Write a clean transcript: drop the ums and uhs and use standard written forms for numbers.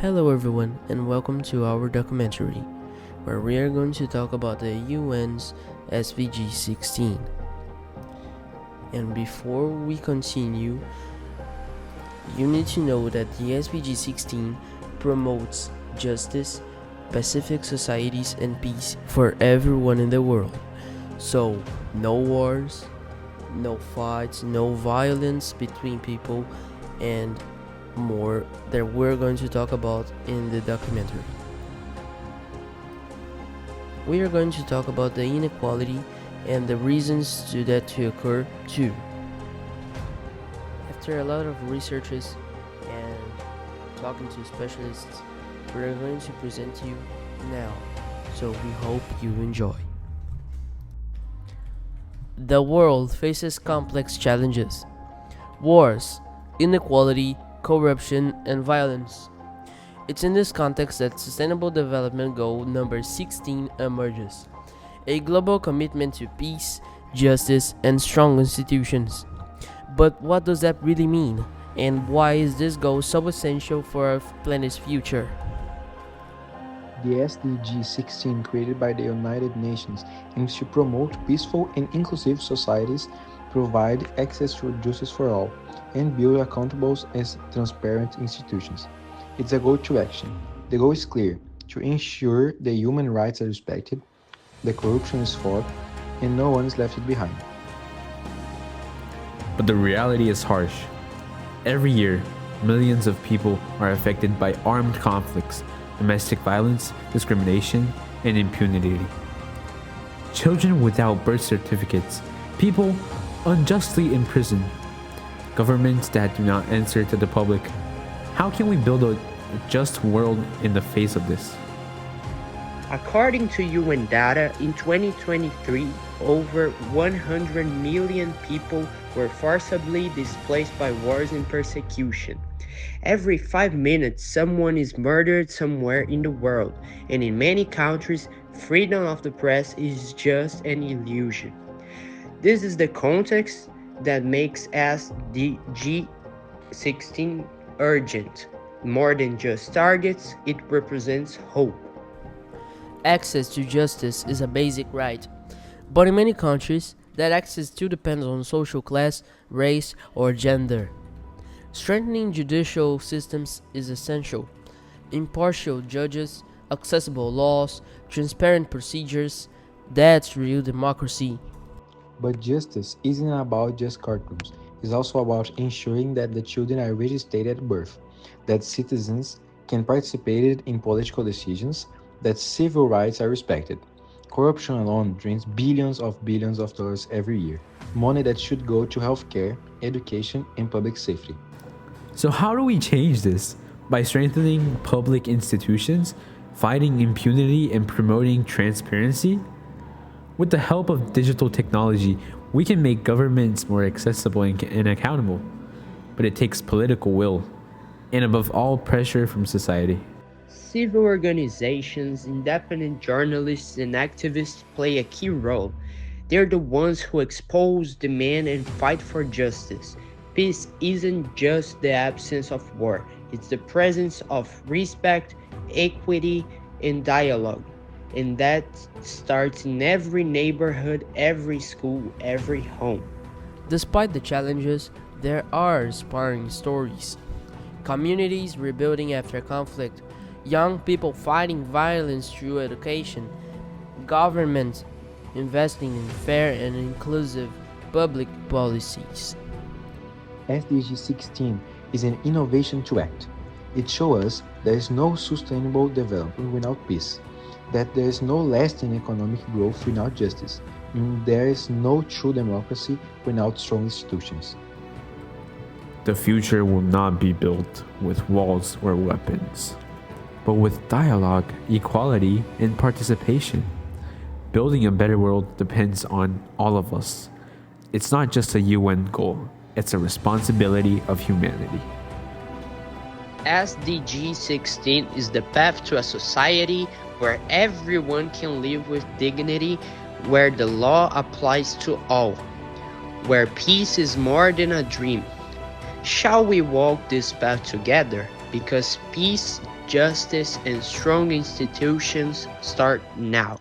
Hello everyone and welcome to our documentary where we are going to talk about the UN's SDG 16. And before we continue, you need to know that the SDG 16 promotes justice, pacific societies and peace for everyone in the world. So, no wars, no fights, no violence between people, and more that we're going to talk about in the documentary. We are going to talk about the inequality and the reasons to that to occur too. After a lot of researches and talking to specialists, we are going to present to you now, so we hope you enjoy. The world faces complex challenges: wars, inequality, corruption, and violence. It's in this context that Sustainable Development Goal number 16 emerges, a global commitment to peace, justice, and strong institutions. But what does that really mean? And why is this goal so essential for our planet's future? The SDG 16, created by the United Nations, aims to promote peaceful and inclusive societies, provide access to justice for all, and build accountable and transparent institutions. It's a goal to action. The goal is clear: to ensure the human rights are respected, the corruption is fought, and no one is left behind. But the reality is harsh. Every year, millions of people are affected by armed conflicts, domestic violence, discrimination, and impunity. Children without birth certificates, people unjustly imprisoned, governments that do not answer to the public. How can we build a just world in the face of this? According to UN data, in 2023, over 100 million people were forcibly displaced by wars and persecution. Every 5 minutes, someone is murdered somewhere in the world, and in many countries, freedom of the press is just an illusion. This is the context that makes SDG 16 urgent. More than just targets, it represents hope. Access to justice is a basic right, but in many countries, that access still depends on social class, race, or gender. Strengthening judicial systems is essential. Impartial judges, accessible laws, transparent procedures, that's real democracy. But justice isn't about just courtrooms. It's also about ensuring that the children are registered at birth, that citizens can participate in political decisions, that civil rights are respected. Corruption alone drains billions of dollars every year, money that should go to healthcare, education, and public safety. So how do we change this? By strengthening public institutions, fighting impunity, and promoting transparency? With the help of digital technology, we can make governments more accessible and accountable. But it takes political will, and above all, pressure from society. Civil organizations, independent journalists, and activists play a key role. They're the ones who expose, demand, and fight for justice. Peace isn't just the absence of war, it's the presence of respect, equity, and dialogue. And that starts in every neighborhood, every school, every home. Despite the challenges, there are inspiring stories. Communities rebuilding after conflict, young people fighting violence through education, governments investing in fair and inclusive public policies. SDG 16 is an innovation to act. It shows us there is no sustainable development without peace, that there is no lasting economic growth without justice, and there is no true democracy without strong institutions. The future will not be built with walls or weapons, but with dialogue, equality, and participation. Building a better world depends on all of us. It's not just a UN goal, it's a responsibility of humanity. SDG 16 is the path to a society where everyone can live with dignity, where the law applies to all, where peace is more than a dream. Shall we walk this path together? Because peace justice, and strong institutions start now.